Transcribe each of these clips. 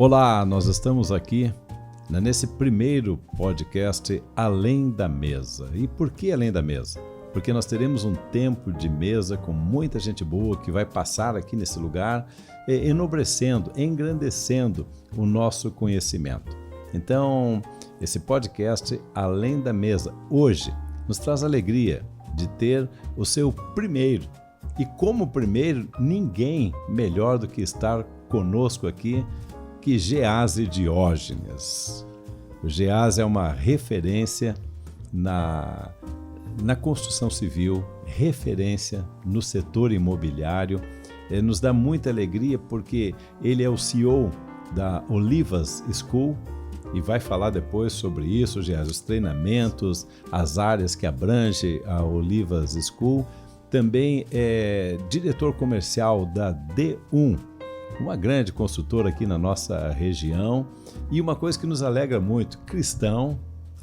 Olá, nós estamos aqui nesse primeiro podcast Além da Mesa. E por que Além da Mesa? Porque nós teremos um tempo de mesa com muita gente boa que vai passar aqui nesse lugar, enobrecendo, engrandecendo o nosso conhecimento. Então, esse podcast Além da Mesa, hoje, nos traz alegria de ter o seu primeiro. E como primeiro, ninguém melhor do que estar conosco aqui que Gease Diógenes. O Gease é uma referência na construção civil, referência no setor imobiliário. Nos dá muita alegria porque ele é o CEO da Olivas School e vai falar depois sobre isso, Gease, os treinamentos, as áreas que abrange a Olivas School. Também é diretor comercial da D1, uma grande construtora aqui na nossa região, e uma coisa que nos alegra muito, cristão,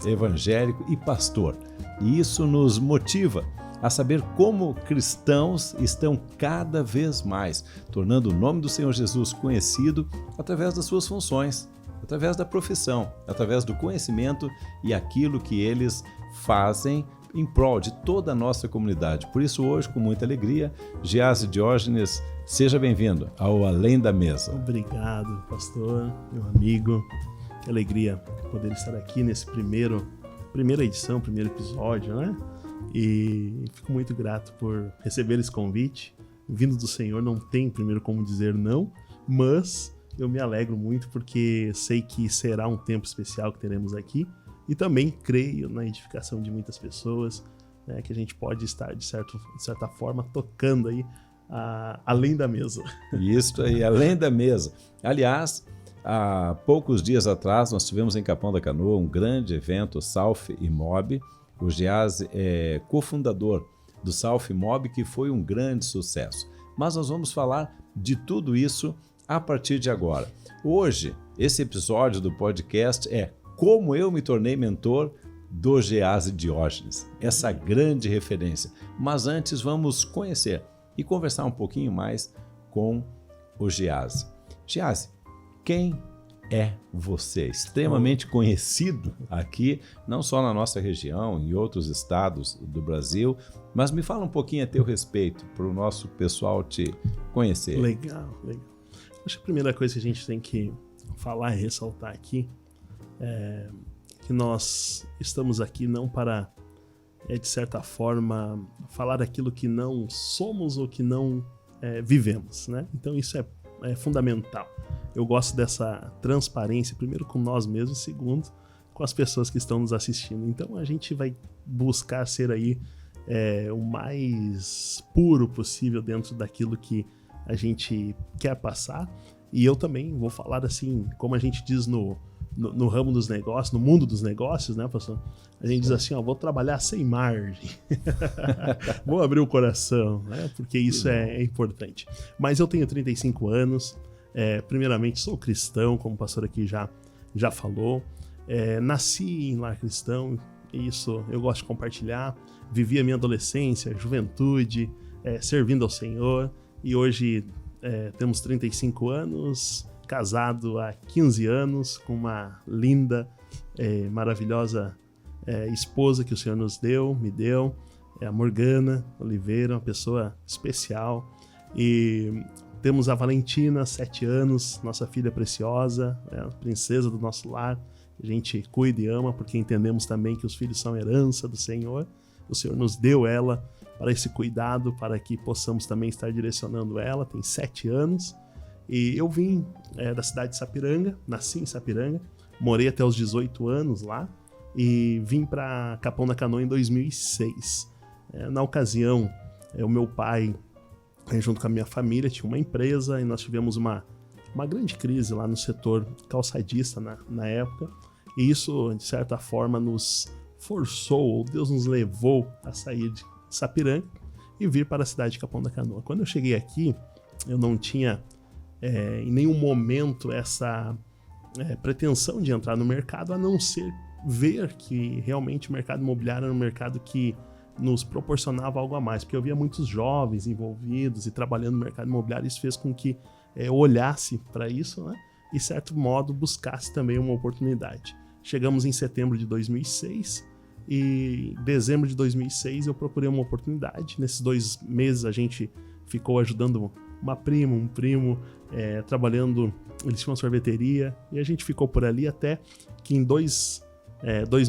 evangélico e pastor. E isso nos motiva a saber como cristãos estão cada vez mais tornando o nome do Senhor Jesus conhecido através das suas funções, através da profissão, através do conhecimento e aquilo que eles fazem em prol de toda a nossa comunidade. Por isso hoje, com muita alegria, Gease Diógenes, seja bem-vindo ao Além da Mesa. Obrigado, pastor, meu amigo. Que alegria poder estar aqui nesse primeira edição, primeiro episódio, né? E fico muito grato por receber esse convite. Vindo do Senhor, não tem primeiro como dizer não, mas eu me alegro muito porque sei que será um tempo especial que teremos aqui. E também creio na edificação de muitas pessoas, né, que a gente pode estar, de certa forma, tocando aí além da mesa. Isso aí, além da mesa. Aliás, há poucos dias atrás, nós tivemos em Capão da Canoa um grande evento, South Imob. O Gease é cofundador do South Imob, que foi um grande sucesso. Mas nós vamos falar de tudo isso a partir de agora. Hoje, esse episódio do podcast é Como eu me tornei mentor do Gease Diógenes, essa grande referência. Mas antes vamos conhecer e conversar um pouquinho mais com o Gease. Gease, quem é você? Extremamente conhecido aqui, não só na nossa região, em outros estados do Brasil, mas me fala um pouquinho a teu respeito, para o nosso pessoal te conhecer. Legal. Acho que a primeira coisa que a gente tem que falar e ressaltar aqui que nós estamos aqui não para, de certa forma, falar aquilo que não somos ou que não vivemos, né? Então isso é fundamental. Eu gosto dessa transparência, primeiro com nós mesmos, segundo com as pessoas que estão nos assistindo. Então a gente vai buscar ser aí o mais puro possível dentro daquilo que a gente quer passar. E eu também vou falar assim, como a gente diz no ramo dos negócios, no mundo dos negócios, né, pastor? A gente diz assim, vou trabalhar sem margem. Vou abrir o coração, né? Porque isso é importante. Mas eu tenho 35 anos, primeiramente sou cristão, como o pastor aqui já falou. Nasci em lar cristão, isso eu gosto de compartilhar. Vivi a minha adolescência, juventude, servindo ao Senhor. E hoje temos 35 anos, casado há 15 anos, com uma linda, maravilhosa esposa que o Senhor me deu, a Morgana Oliveira, uma pessoa especial. E temos a Valentina, 7 anos, nossa filha preciosa, a princesa do nosso lar, que a gente cuida e ama, porque entendemos também que os filhos são herança do Senhor. O Senhor nos deu ela para esse cuidado, para que possamos também estar direcionando ela, tem 7 anos. E eu vim da cidade de Sapiranga, nasci em Sapiranga, morei até os 18 anos lá e vim para Capão da Canoa em 2006. Na ocasião, o meu pai, junto com a minha família, tinha uma empresa e nós tivemos uma grande crise lá no setor calçadista na época. E isso, de certa forma, nos forçou, ou Deus nos levou a sair de Sapiranga e vir para a cidade de Capão da Canoa. Quando eu cheguei aqui, eu não tinha em nenhum momento essa pretensão de entrar no mercado, a não ser ver que realmente o mercado imobiliário era um mercado que nos proporcionava algo a mais, porque eu via muitos jovens envolvidos e trabalhando no mercado imobiliário. Isso fez com que eu olhasse para isso, né? e, de certo modo, buscasse também uma oportunidade. Chegamos em setembro de 2006 e em dezembro de 2006 eu procurei uma oportunidade. Nesses 2 meses a gente ficou ajudando uma prima, um primo, trabalhando, eles tinham uma sorveteria, e a gente ficou por ali até que em 2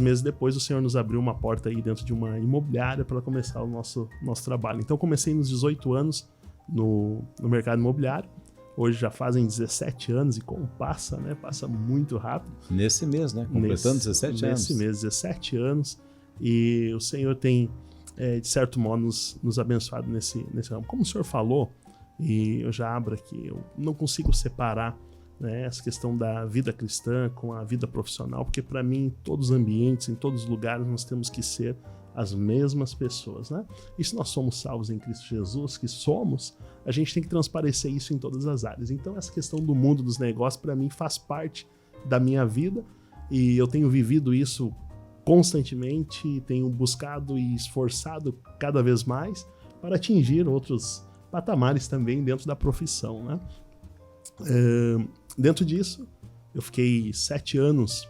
meses depois o Senhor nos abriu uma porta aí dentro de uma imobiliária para começar o nosso trabalho. Então comecei nos 18 anos no mercado imobiliário. Hoje já fazem 17 anos e como passa, né? Passa muito rápido. Nesse mês, né? Completando 17 anos. Nesse mês, 17 anos. E o Senhor tem, de certo modo, nos abençoado nesse ramo. Como o Senhor falou, e eu já abro aqui, eu não consigo separar, né, essa questão da vida cristã com a vida profissional, porque para mim, em todos os ambientes, em todos os lugares, nós temos que ser as mesmas pessoas, né? E se nós somos salvos em Cristo Jesus, que somos, a gente tem que transparecer isso em todas as áreas. Então essa questão do mundo dos negócios, para mim, faz parte da minha vida e eu tenho vivido isso constantemente, tenho buscado e esforçado cada vez mais para atingir outros patamares também dentro da profissão, né? Dentro disso, eu fiquei 7 anos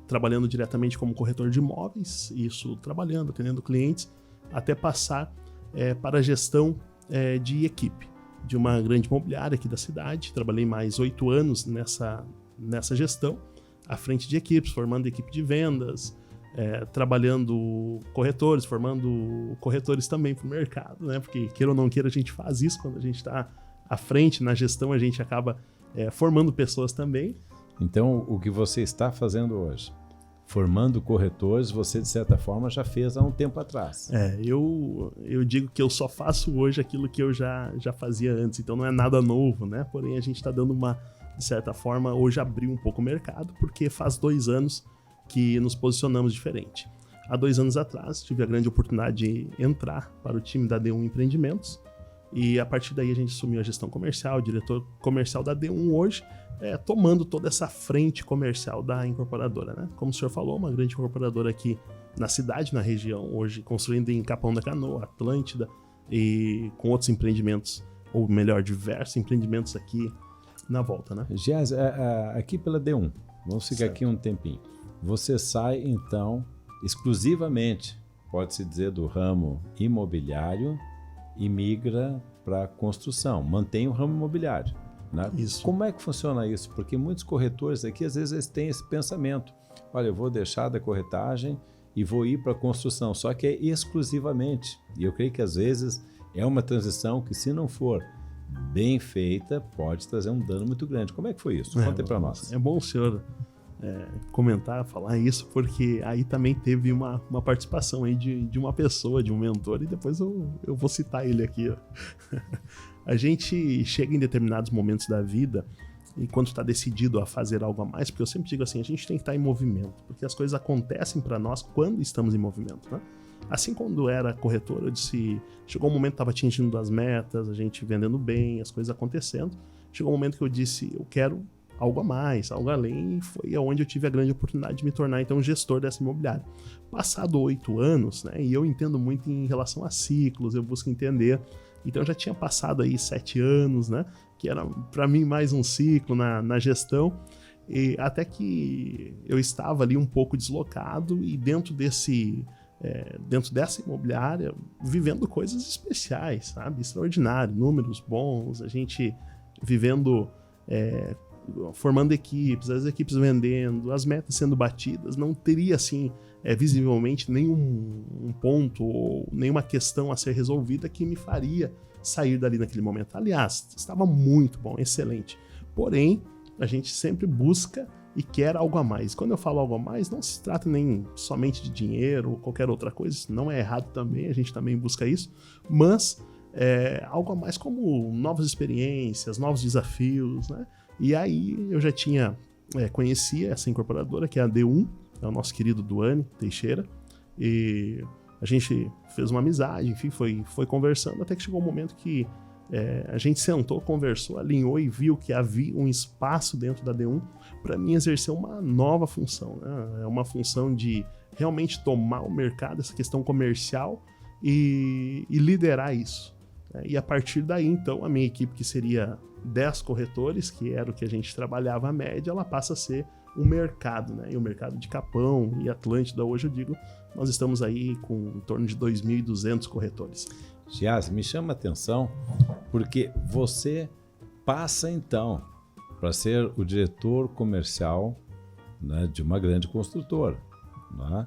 trabalhando diretamente como corretor de imóveis, isso trabalhando, atendendo clientes, até passar para a gestão de equipe de uma grande imobiliária aqui da cidade. Trabalhei mais 8 anos nessa gestão, à frente de equipes, formando equipe de vendas, trabalhando corretores, formando corretores também para o mercado, né? Porque queira ou não queira, a gente faz isso quando a gente está à frente na gestão, a gente acaba formando pessoas também. Então, o que você está fazendo hoje, formando corretores, você de certa forma já fez há um tempo atrás. Eu digo que eu só faço hoje aquilo que eu já fazia antes, então não é nada novo, né? Porém, a gente está dando de certa forma, hoje abriu um pouco o mercado, porque faz 2 anos que nos posicionamos diferente. Há 2 anos atrás, tive a grande oportunidade de entrar para o time da D1 Empreendimentos, e a partir daí a gente assumiu a gestão comercial, diretor comercial da D1 hoje, tomando toda essa frente comercial da incorporadora, né? Como o senhor falou, uma grande incorporadora aqui na cidade, na região, hoje construindo em Capão da Canoa, Atlântida, e com outros empreendimentos, ou melhor, diversos empreendimentos aqui na volta, né? Gias, aqui pela D1, vamos ficar certo. Aqui um tempinho. Você sai, então, exclusivamente, pode-se dizer, do ramo imobiliário e migra para construção, mantém o ramo imobiliário. Né? Isso. Como é que funciona isso? Porque muitos corretores aqui, às vezes, eles têm esse pensamento. Olha, eu vou deixar da corretagem e vou ir para a construção, só que é exclusivamente. E eu creio que, às vezes, é uma transição que, se não for bem feita, pode trazer um dano muito grande. Como é que foi isso? Conta aí para nós. É bom o senhor comentar, falar isso, porque aí também teve uma participação aí de uma pessoa, de um mentor, e depois eu vou citar ele aqui. Ó. A gente chega em determinados momentos da vida e quando está decidido a fazer algo a mais, porque eu sempre digo assim, a gente tem que estar em movimento, porque as coisas acontecem para nós quando estamos em movimento, né? Assim, quando era corretor, eu disse, chegou um momento que estava atingindo as metas, a gente vendendo bem, as coisas acontecendo, chegou um momento que eu disse, eu quero algo a mais, algo além, e foi onde eu tive a grande oportunidade de me tornar, então, gestor dessa imobiliária. Passado 8 anos, né, e eu entendo muito em relação a ciclos, eu busco entender, então eu já tinha passado aí 7 anos, né, que era para mim mais um ciclo na gestão, e até que eu estava ali um pouco deslocado e dentro dessa imobiliária, vivendo coisas especiais, sabe, extraordinário, números bons, a gente vivendo, formando equipes, as equipes vendendo, as metas sendo batidas, não teria assim visivelmente nenhum ponto ou nenhuma questão a ser resolvida que me faria sair dali naquele momento. Aliás, estava muito bom, excelente. Porém, a gente sempre busca e quer algo a mais. Quando eu falo algo a mais, não se trata nem somente de dinheiro ou qualquer outra coisa, isso não é errado também, a gente também busca isso, mas algo a mais como novas experiências, novos desafios, né? E aí eu já conhecia essa incorporadora, que é a D1, é o nosso querido Duane Teixeira, e a gente fez uma amizade, enfim, foi conversando, até que chegou um momento que a gente sentou, conversou, alinhou e viu que havia um espaço dentro da D1 para mim exercer uma nova função, né? É uma função de realmente tomar o mercado, essa questão comercial e liderar isso. E a partir daí, então, a minha equipe, que seria 10 corretores, que era o que a gente trabalhava a média, ela passa a ser o mercado, né? E o mercado de Capão e Atlântida, hoje eu digo, nós estamos aí com em torno de 2.200 corretores. Giase, me chama a atenção porque você passa então para ser o diretor comercial, né, de uma grande construtora, né?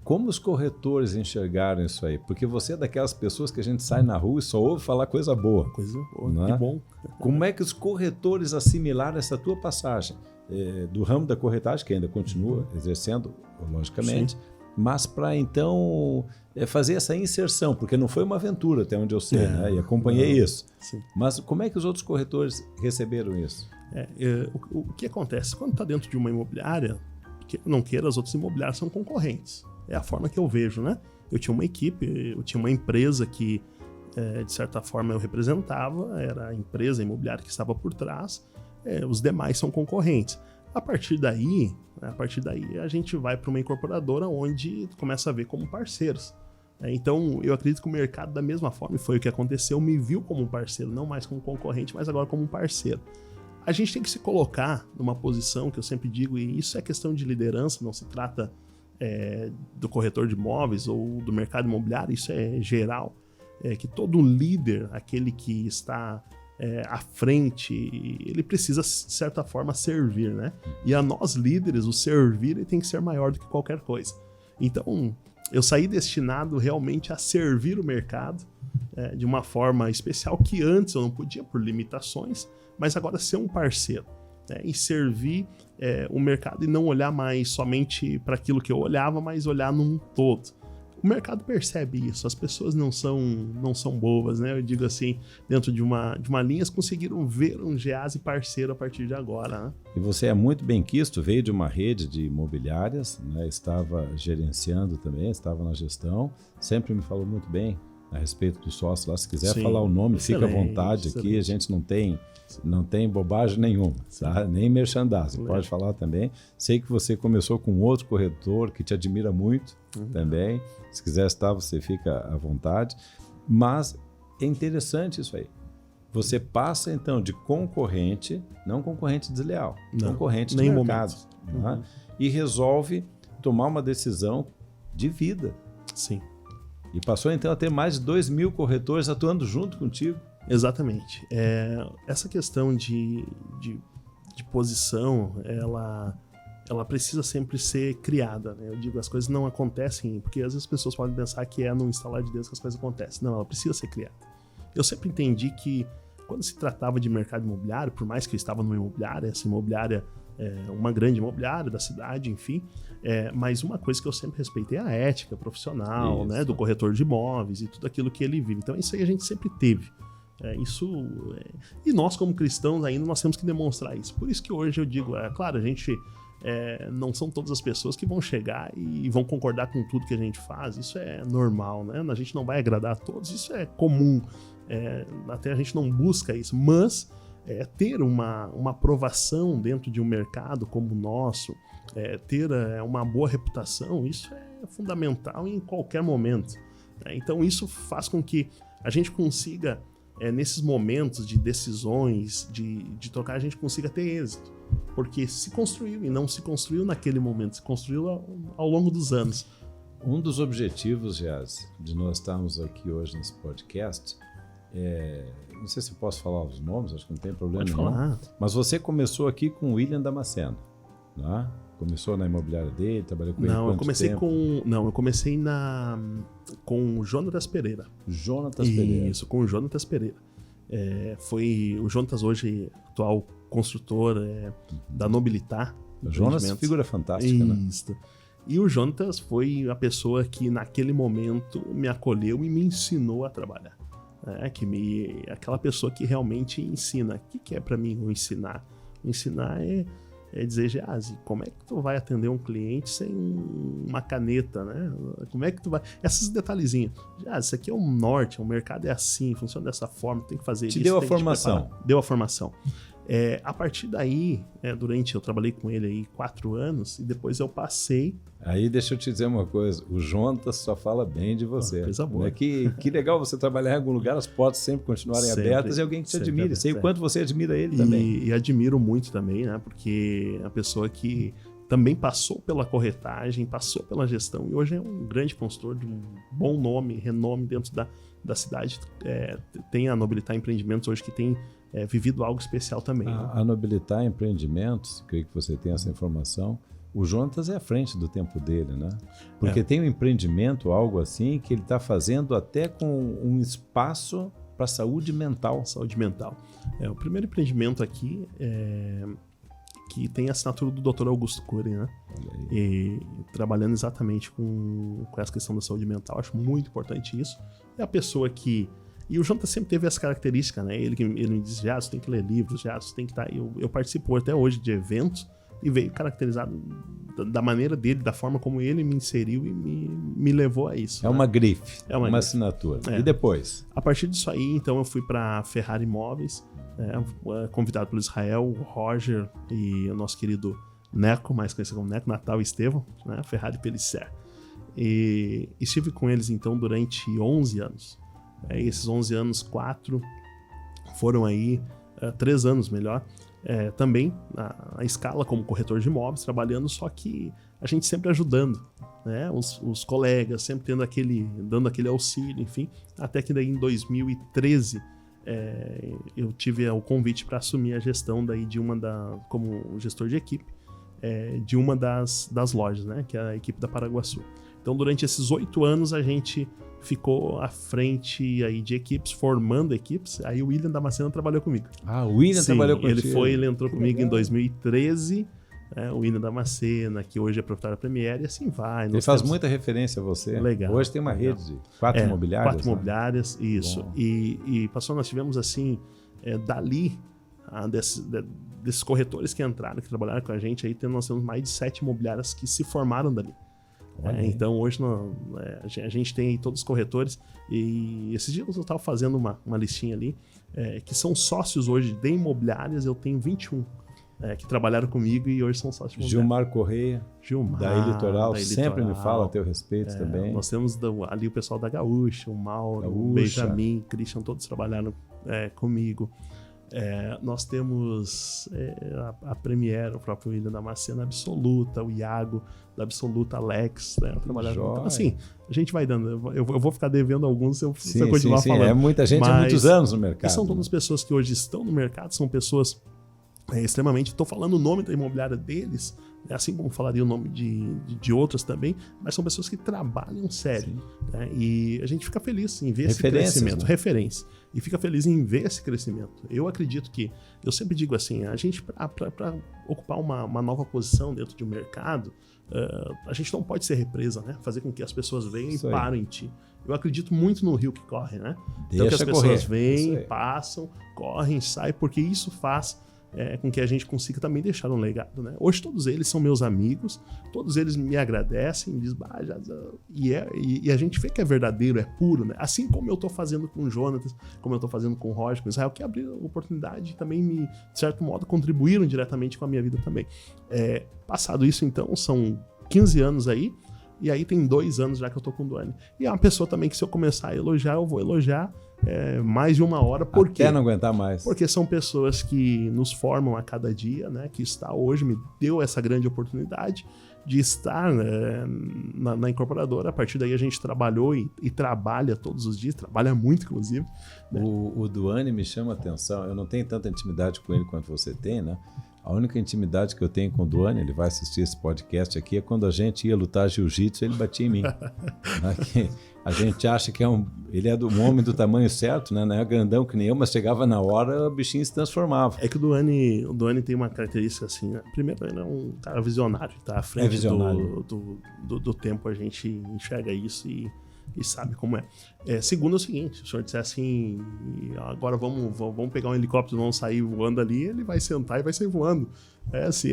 Como os corretores enxergaram isso aí? Porque você é daquelas pessoas que a gente sai na rua e só ouve falar coisa boa. Coisa boa, né? Que bom. Como é que os corretores assimilaram essa tua passagem? Do ramo da corretagem, que ainda continua exercendo, logicamente, sim, mas para então fazer essa inserção, porque não foi uma aventura, até onde eu sei, né? E acompanhei isso. Sim. Mas como é que os outros corretores receberam isso? O que acontece? Quando está dentro de uma imobiliária, que não queira, as outras imobiliárias são concorrentes. É a forma que eu vejo, né? Eu tinha uma equipe, eu tinha uma empresa que, de certa forma, eu representava, era a empresa imobiliária que estava por trás, os demais são concorrentes. A partir daí, a gente vai para uma incorporadora onde começa a ver como parceiros. Então, eu acredito que o mercado, da mesma forma, e foi o que aconteceu, me viu como um parceiro, não mais como concorrente, mas agora como um parceiro. A gente tem que se colocar numa posição que eu sempre digo, e isso é questão de liderança, não se trata do corretor de imóveis ou do mercado imobiliário, isso é geral, que todo líder, aquele que está à frente, ele precisa, de certa forma, servir, né? E a nós líderes, o servir ele tem que ser maior do que qualquer coisa. Então, eu saí destinado realmente a servir o mercado de uma forma especial que antes eu não podia por limitações, mas agora ser um parceiro. E servir o mercado e não olhar mais somente para aquilo que eu olhava, mas olhar num todo. O mercado percebe isso, as pessoas não são bobas, né? Eu digo assim, dentro de uma linha, eles conseguiram ver um Giase parceiro a partir de agora. Né? E você é muito bem quisto, veio de uma rede de imobiliárias, né? Estava gerenciando também, estava na gestão, sempre me falou muito bem a respeito do sócio lá. Se quiser Sim, falar o nome, excelente, fica à vontade excelente. Aqui, a gente não tem bobagem nenhuma, tá? Nem merchandising, pode falar também. Sei que você começou com outro corretor que te admira muito também. Se quiser estar, você fica à vontade. Mas é interessante isso aí. Você passa então de concorrente, não concorrente desleal, concorrente de mercado. Tá? E resolve tomar uma decisão de vida. Sim. E passou então a ter mais de 2.000 corretores atuando junto contigo. Exatamente. Essa questão de posição, ela precisa sempre ser criada. Né? Eu digo, as coisas não acontecem, porque às vezes as pessoas podem pensar que é no instalar de Deus que as coisas acontecem. Não, ela precisa ser criada. Eu sempre entendi que quando se tratava de mercado imobiliário, por mais que eu estava numa imobiliária, essa imobiliária uma grande imobiliária da cidade, enfim, mas uma coisa que eu sempre respeitei é a ética profissional, né, do corretor de imóveis e tudo aquilo que ele vive. Então isso aí a gente sempre teve. E nós como cristãos ainda nós temos que demonstrar isso. Por isso que hoje eu digo, claro, a gente não são todas as pessoas que vão chegar e vão concordar com tudo que a gente faz. Isso é normal, né? A gente não vai agradar a todos, isso é comum. Até a gente não busca isso, mas ter uma aprovação dentro de um mercado como o nosso, ter uma boa reputação, isso é fundamental em qualquer momento. Então isso faz com que a gente consiga, nesses momentos de decisões, de trocar, a gente consiga ter êxito. Porque se construiu e não se construiu naquele momento, se construiu ao longo dos anos. Um dos objetivos, Giase, de nós estarmos aqui hoje nesse podcast não sei se eu posso falar os nomes, acho que não tem problema nenhum. Mas você começou aqui com o William Damasceno, né? Começou na imobiliária dele, trabalhou com ele quanto tempo? Eu comecei com o Jonatas Pereira. Jonatas Pereira. Isso, com o Jonatas Pereira. Foi o Jonatas hoje, atual construtor da Nobilitar. O Jonas, figura fantástica, Isso. Né? E o Jonatas foi a pessoa que naquele momento me acolheu e me ensinou a trabalhar. Aquela pessoa que realmente ensina. O que é para mim o ensinar? O ensinar é dizer, Giase, como é que tu vai atender um cliente sem uma caneta, né? Como é que tu vai... Esses detalhezinhos. Giase, isso aqui é um norte, o mercado é assim, funciona dessa forma, tem que fazer isso. Te deu a formação. Deu a formação. A partir daí, eu trabalhei com ele aí 4 anos e depois eu passei... Aí deixa eu te dizer uma coisa, o Jontas só fala bem de você. Coisa boa. Né? Que legal você trabalhar em algum lugar, as portas sempre continuarem abertas e alguém que te admire. Sei o quanto você admira ele também. E admiro muito também, né? Porque é a pessoa que também passou pela corretagem, passou pela gestão e hoje é um grande consultor de um bom nome, renome dentro da cidade. Tem a Nobilitar Empreendimentos hoje que tem vivido algo especial também. A Nobilitar Empreendimentos, creio que você tem essa informação, o Jontas é à frente do tempo dele, né? Porque tem um empreendimento, algo assim, que ele está fazendo até com um espaço para saúde mental. Saúde mental. O primeiro empreendimento aqui que tem a assinatura do Dr. Augusto Cury, né? E trabalhando exatamente com essa questão da saúde mental. Acho muito importante isso. É a pessoa que... E o Jontas sempre teve essa característica, né? Ele me diz, você tem que ler livros, você tem que estar... Eu participo até hoje de eventos e veio caracterizado da maneira dele, da forma como ele me inseriu e me levou a isso. É, né? Uma grife, é uma assinatura. E depois? A partir disso aí, então, eu fui para Ferrari Imóveis, convidado pelo Israel, o Roger e o nosso querido Neco, mais conhecido como Neco, Natal e Estevão, né? Ferrari Pellicer. E estive com eles, então, durante 11 anos. Esses 11 anos, 4 foram aí, 3 anos melhor, também a escala como corretor de imóveis, trabalhando, só que a gente sempre ajudando, né? Os colegas, sempre dando aquele auxílio, enfim, até que daí em 2013 eu tive o convite para assumir a gestão daí como gestor de equipe, de uma das lojas, né? Que é a equipe da Paraguaçu. Então, durante esses 8 anos, a gente ficou à frente aí de equipes, formando equipes. Aí o William Damasceno trabalhou comigo. O William trabalhou comigo. Ele entrou comigo em 2013. O William Damasceno, que hoje é proprietário da Premier, e assim vai. Ele faz muita referência a você. Legal. Hoje tem uma rede de 4 imobiliárias. 4 imobiliárias, isso. E pastor, nós tivemos assim, dali, desses corretores que entraram, que trabalharam com a gente, aí nós temos mais de 7 imobiliárias que se formaram dali. Então hoje a gente tem aí todos os corretores e esses dias eu estava fazendo uma listinha ali, que são sócios hoje de imobiliárias. Eu tenho 21 que trabalharam comigo e hoje são sócios de Gilmar Correia, da Litoral, sempre me fala a teu respeito também. Nós temos ali o pessoal da Gaúcha, o Mauro, o Benjamin, o Christian, todos trabalharam comigo. Nós temos a Premier, o próprio William Damasceno, Absoluta, o Iago da Absoluta, Alex, né? Então, assim, a gente vai dando. Eu vou ficar devendo alguns se eu continuar falando. É muita gente há muitos anos no mercado. E são todas pessoas que hoje estão no mercado, são pessoas extremamente... Estou falando o nome da imobiliária deles, assim como falaria o nome de outras também, mas são pessoas que trabalham sério. Né? E a gente fica feliz em ver esse crescimento. Né? Referência. E fica feliz em ver esse crescimento. Eu acredito que... Eu sempre digo assim, a gente, para ocupar uma nova posição dentro de um mercado, a gente não pode ser represa, né? Fazer com que as pessoas venham e parem em ti. Eu acredito muito no rio que corre, né? Então que as pessoas vêm, passam, correm, saem, porque isso faz... com que a gente consiga também deixar um legado, né? Hoje todos eles são meus amigos, todos eles me agradecem, me dizem, e a gente vê que é verdadeiro, é puro, né? Assim como eu estou fazendo com o Jonatas, como eu estou fazendo com o Roger, com o Israel, que abriram a oportunidade e também de certo modo, contribuíram diretamente com a minha vida também. Passado isso, então, são 15 anos aí, e aí tem 2 anos já que eu tô com o Duane. E é uma pessoa também que se eu começar a elogiar, eu vou elogiar mais de 1 hora. Por quê? Até não aguentar mais. Porque são pessoas que nos formam a cada dia, né? Que está hoje, me deu essa grande oportunidade de estar na incorporadora. A partir daí a gente trabalhou e trabalha todos os dias, trabalha muito, inclusive. Né? O Duane me chama a atenção, eu não tenho tanta intimidade com ele quanto você tem, né? A única intimidade que eu tenho com o Duane, ele vai assistir esse podcast aqui, é quando a gente ia lutar jiu-jitsu, ele batia em mim. A gente acha que ele é um homem do tamanho certo, né? Não é grandão que nem eu, mas chegava na hora, o bichinho se transformava. É que o Duane tem uma característica assim, né? Primeiro, ele é um cara visionário, tá à frente do tempo, a gente enxerga isso e sabe como é. Segundo é o seguinte, se o senhor disser assim, agora vamos pegar um helicóptero, vamos sair voando ali, ele vai sentar e vai sair voando. Assim,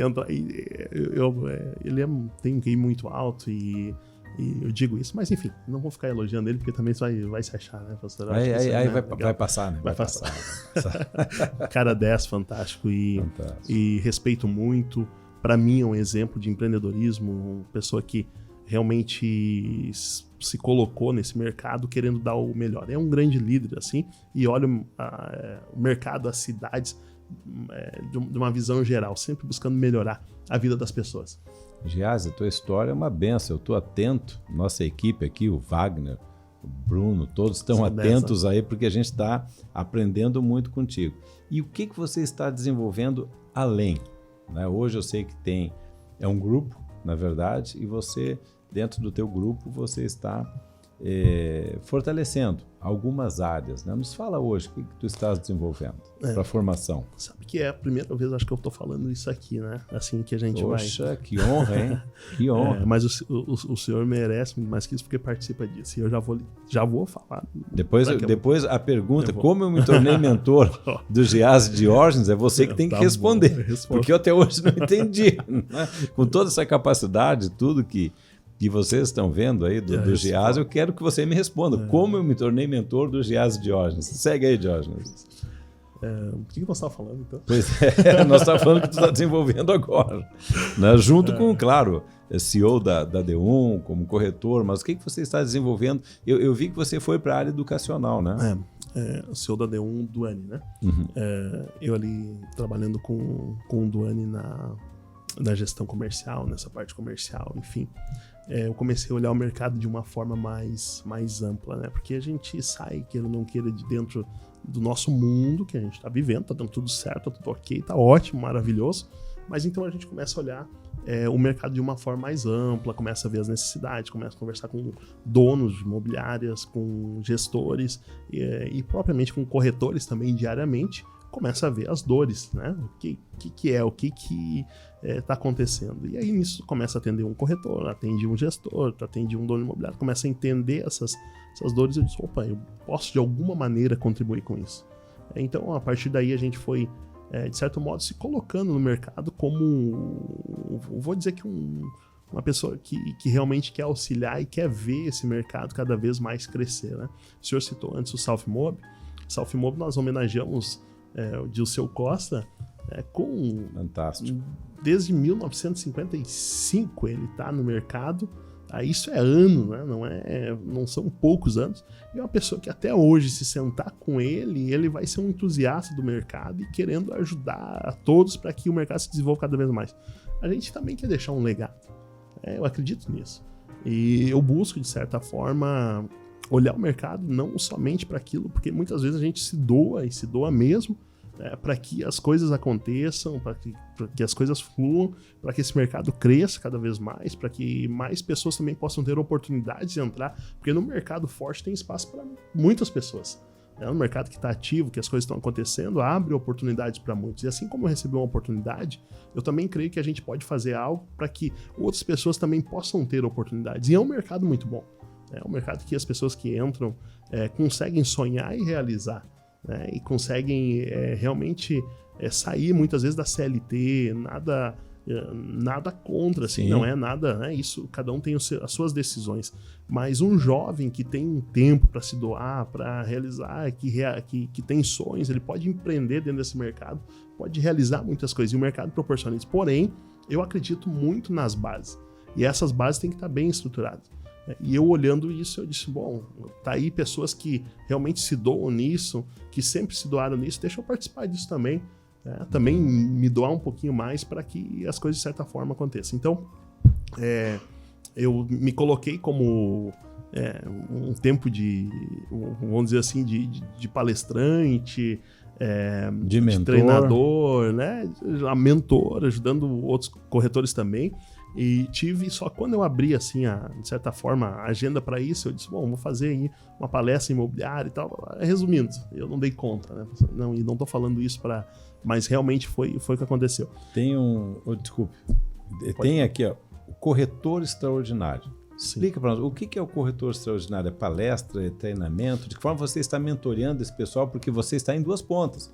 ele tem um QI muito alto e E eu digo isso, mas enfim, não vou ficar elogiando ele, porque também isso vai se achar, né, pastor? Vai passar, né? Vai passar. Cara 10, fantástico. E respeito muito. Para mim é um exemplo de empreendedorismo, uma pessoa que realmente se colocou nesse mercado querendo dar o melhor. É um grande líder, assim, e olha o mercado, as cidades, de uma visão geral, sempre buscando melhorar a vida das pessoas. Giase, a tua história é uma benção, eu estou atento, nossa equipe aqui, o Wagner, o Bruno, todos estão atentos aí, porque a gente está aprendendo muito contigo. E o que você está desenvolvendo além? Né? Hoje eu sei que é um grupo, na verdade, e você, dentro do teu grupo, você está fortalecendo algumas áreas. Né? Nos fala hoje, o que tu estás desenvolvendo para a formação? Sabe que é a primeira vez, acho que eu estou falando isso aqui, né? Assim que a gente Poxa, que honra, hein? Que honra. Mas o senhor merece muito mais que isso, porque participa disso. E eu já vou falar. Depois a pergunta, como eu me tornei mentor do Giase Diógenes, é você que tem que responder. Porque eu até hoje não entendi. Né? Com toda essa capacidade, tudo que vocês estão vendo aí do Giase, eu quero que você me responda. Como eu me tornei mentor do Giase Diógenes? Segue aí, Diógenes. O que você estava falando, então? Pois nós estamos falando que tu está desenvolvendo agora. Né? Junto com, claro, CEO da D1, como corretor, mas o que você está desenvolvendo? Eu vi que você foi para a área educacional, né? CEO da D1, Duane, né? Uhum. Eu ali trabalhando com o Duane na gestão comercial, nessa parte comercial, enfim. Eu comecei a olhar o mercado de uma forma mais ampla, né? Porque a gente sai, queira ou não queira, de dentro do nosso mundo que a gente está vivendo, tá dando tudo certo, tá tudo ok, tá ótimo, maravilhoso, mas então a gente começa a olhar o mercado de uma forma mais ampla, começa a ver as necessidades, começa a conversar com donos de imobiliárias, com gestores e propriamente com corretores também diariamente, começa a ver as dores, né? O que está acontecendo. E aí nisso começa a atender um corretor, atende um gestor, atende um dono imobiliário, começa a entender essas dores e eu disse, opa, eu posso de alguma maneira contribuir com isso. Então, a partir daí a gente foi, de certo modo, se colocando no mercado como, vou dizer que uma pessoa que realmente quer auxiliar e quer ver esse mercado cada vez mais crescer, né? O senhor citou antes o Southmob. Southmob nós homenageamos o Dilceu Costa Fantástico. Desde 1955 ele está no mercado. Isso é ano, né? Não são poucos anos. E é uma pessoa que até hoje, se sentar com ele vai ser um entusiasta do mercado e querendo ajudar a todos para que o mercado se desenvolva cada vez mais. A gente também quer deixar um legado. Eu acredito nisso. E eu busco, de certa forma, olhar o mercado não somente para aquilo, porque muitas vezes a gente se doa, e se doa mesmo, para que as coisas aconteçam, para que as coisas fluam, para que esse mercado cresça cada vez mais, para que mais pessoas também possam ter oportunidades de entrar, porque no mercado forte tem espaço para muitas pessoas. No mercado que está ativo, que as coisas estão acontecendo, abre oportunidades para muitos. E assim como eu recebi uma oportunidade, eu também creio que a gente pode fazer algo para que outras pessoas também possam ter oportunidades. E é um mercado muito bom. É um mercado que as pessoas que entram conseguem sonhar e realizar. Né, e conseguem realmente sair muitas vezes da CLT, nada contra, assim, não é nada, né, isso, cada um tem as suas decisões, mas um jovem que tem um tempo para se doar, para realizar, que tem sonhos, ele pode empreender dentro desse mercado, pode realizar muitas coisas, e o mercado proporciona isso. Porém, eu acredito muito nas bases, e essas bases têm que estar bem estruturadas. E eu olhando isso, eu disse, bom, tá aí pessoas que realmente se doam nisso, que sempre se doaram nisso, deixa eu participar disso também, né? Também me doar um pouquinho mais para que as coisas de certa forma aconteçam. Então, eu me coloquei como um tempo vamos dizer assim, de palestrante, de treinador, né? Mentor, ajudando outros corretores também. E só quando eu abri, assim, de certa forma, a agenda para isso, eu disse, bom, vou fazer aí uma palestra imobiliária e tal. Resumindo, eu não dei conta, né? E não tô falando isso mas realmente foi o que aconteceu. Tem desculpe, tem aqui, ó, o corretor extraordinário. Sim. Explica para nós, o que é o corretor extraordinário? É palestra, é treinamento? De que forma você está mentoreando esse pessoal? Porque você está em duas pontas,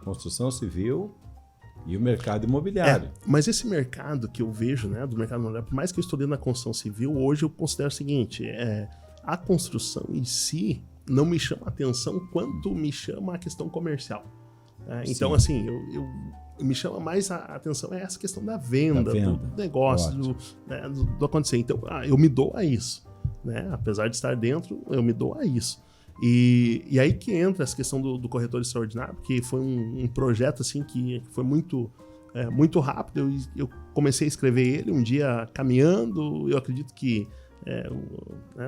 construção civil E o mercado imobiliário. Mas esse mercado que eu vejo, né, do mercado imobiliário, por mais que eu estudei na construção civil, hoje eu considero o seguinte, a construção em si não me chama a atenção quanto me chama a questão comercial. Então, assim, eu me chama mais a atenção essa questão da venda. Do negócio, do acontecer. Então, eu me dou a isso. Né? Apesar de estar dentro, eu me dou a isso. E aí que entra essa questão do corretor extraordinário, porque foi um projeto assim que foi muito rápido. Eu comecei a escrever ele um dia caminhando. Eu acredito que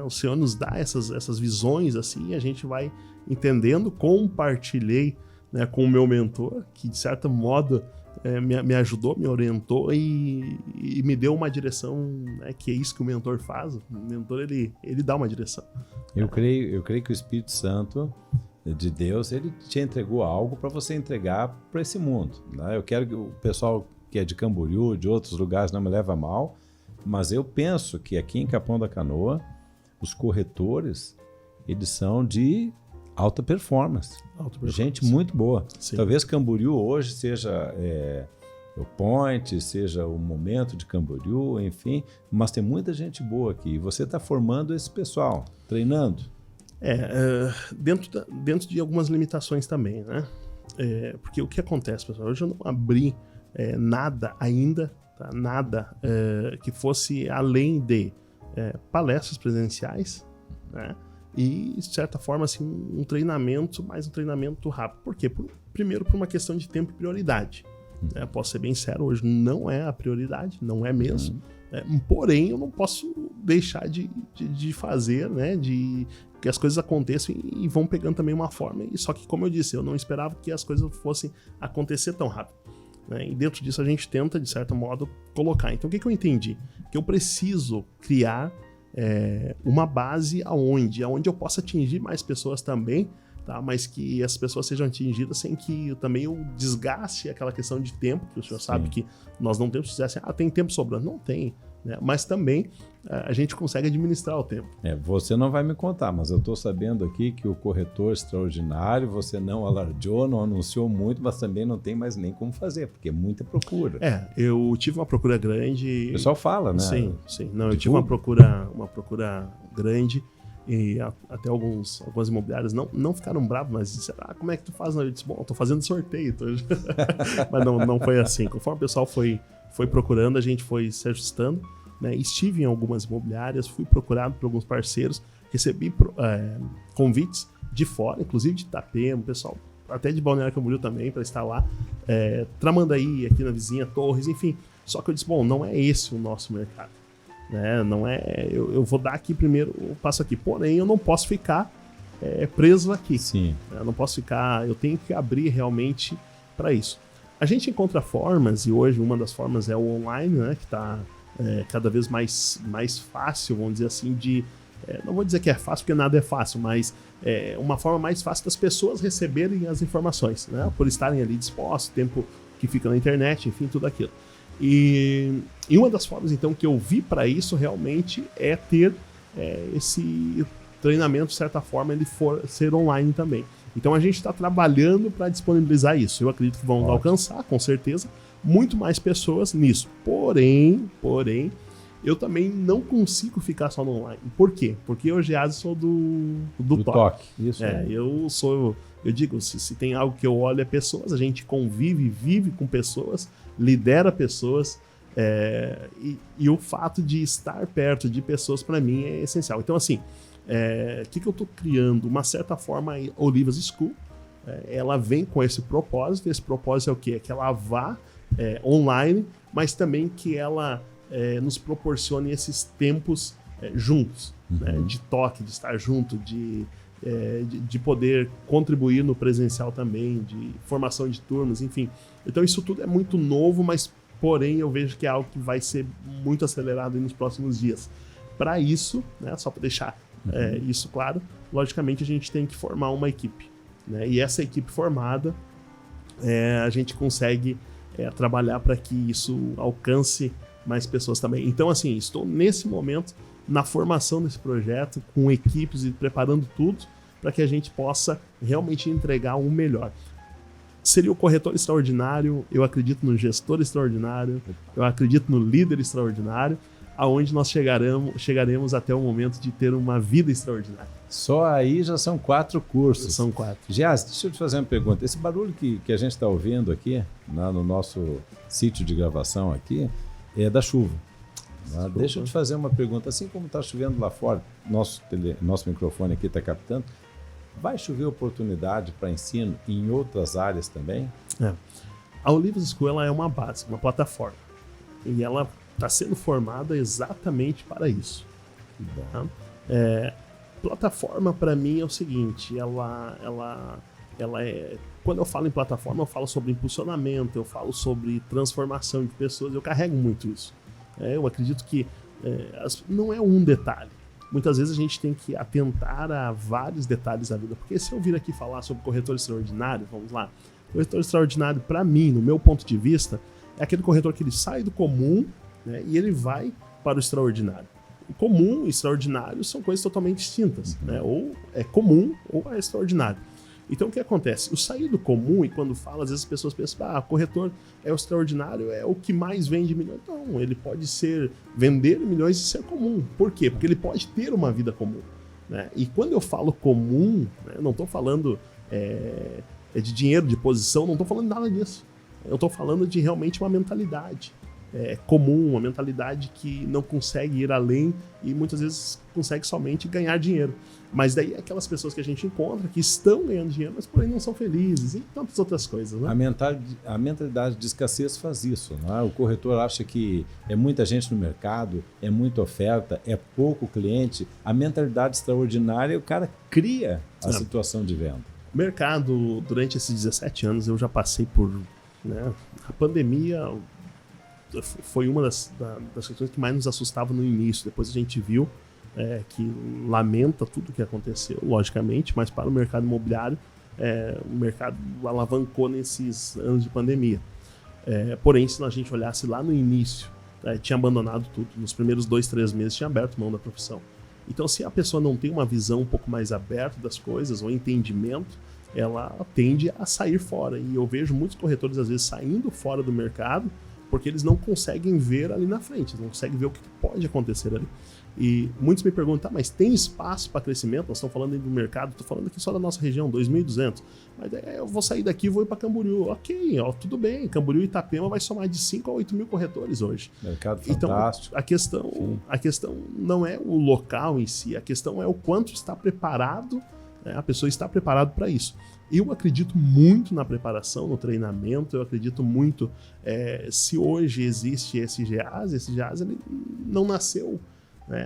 o Senhor nos dá essas visões assim, a gente vai entendendo. Compartilhei, né, com o meu mentor, que de certo modo me ajudou, me orientou e me deu uma direção, né, que é isso que o mentor faz. O mentor ele dá uma direção. Eu creio que o Espírito Santo de Deus, ele te entregou algo para você entregar para esse mundo. Né? Eu quero que o pessoal que é de Camboriú, de outros lugares, não me leve a mal, mas eu penso que aqui em Capão da Canoa, os corretores, eles são de alta performance. Gente muito boa. Sim. Talvez Camboriú hoje seja o point, seja o momento de Camboriú, enfim, mas tem muita gente boa aqui. E você está formando esse pessoal, treinando. Dentro de algumas limitações também, né? Porque o que acontece, pessoal? Hoje eu não abri nada ainda, tá? Nada que fosse além de palestras presenciais, né? E, de certa forma, assim, um treinamento, mas um treinamento rápido. Por quê? Primeiro, por uma questão de tempo e prioridade. Posso ser bem sério, hoje não é a prioridade, não é mesmo. Porém, eu não posso deixar de fazer, né? De que as coisas aconteçam e vão pegando também uma forma. Só que, como eu disse, eu não esperava que as coisas fossem acontecer tão rápido. Né? E dentro disso a gente tenta, de certo modo, colocar. Então, o que eu entendi? Que eu preciso criar uma base aonde eu possa atingir mais pessoas também, tá? Mas que as pessoas sejam atingidas sem que também eu desgaste aquela questão de tempo, que o senhor sabe que nós não temos que dizer assim, tem tempo sobrando. Não tem, né? Mas também a gente consegue administrar o tempo. Você não vai me contar, mas eu estou sabendo aqui que o corretor extraordinário, você não alardeou, não anunciou muito, mas também não tem mais nem como fazer, porque é muita procura. Eu tive uma procura grande. O pessoal fala, né? Sim. Não, eu tive uma procura grande e até algumas imobiliárias não ficaram bravos, mas disseram, como é que tu faz? Eu disse, bom, eu tô fazendo sorteio. Mas não foi assim. Conforme o pessoal foi procurando, a gente foi se ajustando. Né? Estive em algumas imobiliárias, fui procurado por alguns parceiros, recebi convites de fora, inclusive de Itapema, pessoal, até de Balneário Camboriú também, para estar lá, Tramandaí, aqui na vizinha, Torres, enfim. Só que eu disse, bom, não é esse o nosso mercado. Né? Não é, eu vou dar aqui primeiro o passo aqui, porém eu não posso ficar preso aqui. Sim. Eu não posso ficar, eu tenho que abrir realmente para isso. A gente encontra formas, e hoje uma das formas é o online, né, que está cada vez mais fácil, vamos dizer assim, não vou dizer que é fácil, porque nada é fácil, mas uma forma mais fácil das pessoas receberem as informações, né, por estarem ali dispostos, tempo que fica na internet, enfim, tudo aquilo. E uma das formas, então, que eu vi para isso realmente é ter esse treinamento, de certa forma, ele ser online também. Então a gente está trabalhando para disponibilizar isso. Eu acredito que vão alcançar, com certeza, muito mais pessoas nisso. Porém, eu também não consigo ficar só no online. Por quê? Porque eu já sou do toque. Isso. Eu digo, se tem algo que eu olho é pessoas, a gente convive, vive com pessoas, lidera pessoas, e o fato de estar perto de pessoas, para mim, é essencial. Então, assim, o que eu estou criando? Uma certa forma, a Olivas School, ela vem com esse propósito. Esse propósito é o quê? É que ela vá online, mas também que ela nos proporcione esses tempos juntos, né? De toque, de estar junto, de poder contribuir no presencial também, de formação de turmas, enfim. Então isso tudo é muito novo, mas porém eu vejo que é algo que vai ser muito acelerado nos próximos dias. Para isso, né, só para deixar isso claro, logicamente a gente tem que formar uma equipe, né? E essa equipe formada, a gente consegue trabalhar para que isso alcance mais pessoas também. Então, assim, estou nesse momento na formação desse projeto, com equipes e preparando tudo para que a gente possa realmente entregar o melhor. seria o corretor extraordinário, eu acredito no gestor extraordinário, eu acredito no líder extraordinário, aonde nós chegaremos até o momento de ter uma vida extraordinária. Só aí já são 4 cursos. São 4. Geazi, deixa eu te fazer uma pergunta. Esse barulho que a gente está ouvindo aqui, no nosso sítio de gravação aqui, é da chuva. Deixa eu te fazer uma pergunta. Assim como está chovendo lá fora, nosso microfone aqui está captando, vai chover oportunidade para ensino em outras áreas também? A Olivos School ela é uma base, uma plataforma. E ela está sendo formada exatamente para isso. Tá? Plataforma, para mim, é o seguinte, ela é... Quando eu falo em plataforma, eu falo sobre impulsionamento, eu falo sobre transformação de pessoas, eu carrego muito isso. Eu acredito que não é um detalhe. Muitas vezes a gente tem que atentar a vários detalhes da vida, porque se eu vir aqui falar sobre corretor extraordinário, vamos lá, corretor extraordinário, para mim, no meu ponto de vista, é aquele corretor que ele sai do comum, né, e ele vai para o extraordinário. O comum e extraordinário são coisas totalmente distintas, né? Ou é comum ou é extraordinário. Então o que acontece? O sair do comum, e quando fala, às vezes as pessoas pensam, corretor é o extraordinário, é o que mais vende milhões. Não, ele pode vender milhões e ser comum. Por quê? Porque ele pode ter uma vida comum, né? E quando eu falo comum, né, eu não estou falando de dinheiro, de posição, não estou falando nada disso. Eu estou falando de realmente uma mentalidade comum, uma mentalidade que não consegue ir além e muitas vezes consegue somente ganhar dinheiro. Mas daí é aquelas pessoas que a gente encontra que estão ganhando dinheiro, mas porém não são felizes e tantas outras coisas, né? A mentalidade de escassez faz isso, não é? O corretor acha que é muita gente no mercado, é muita oferta, é pouco cliente. A mentalidade extraordinária, o cara cria a situação de venda. O mercado, durante esses 17 anos, eu já passei por... né, a pandemia foi uma das questões que mais nos assustava no início. Depois a gente viu que lamenta tudo o que aconteceu, logicamente, mas para o mercado imobiliário, o mercado alavancou nesses anos de pandemia. Porém, se a gente olhasse lá no início, tinha abandonado tudo. Nos primeiros 2, 3 meses tinha aberto mão da profissão. Então, se a pessoa não tem uma visão um pouco mais aberta das coisas, ou entendimento, ela tende a sair fora. E eu vejo muitos corretores, às vezes, saindo fora do mercado, porque eles não conseguem ver ali na frente, eles não conseguem ver o que pode acontecer ali. E muitos me perguntam, mas tem espaço para crescimento? Nós estamos falando aí do mercado, estou falando aqui só da nossa região, 2.200. Mas eu vou sair daqui e vou ir para Camboriú. Ok, tudo bem, Camboriú e Itapema vai somar de 5 a 8 mil corretores hoje. Mercado fantástico. Então, a questão não é o local em si, a questão é o quanto está preparado, né? A pessoa está preparada para isso. Eu acredito muito na preparação, no treinamento, eu acredito muito, se hoje existe esse GEAS ele não nasceu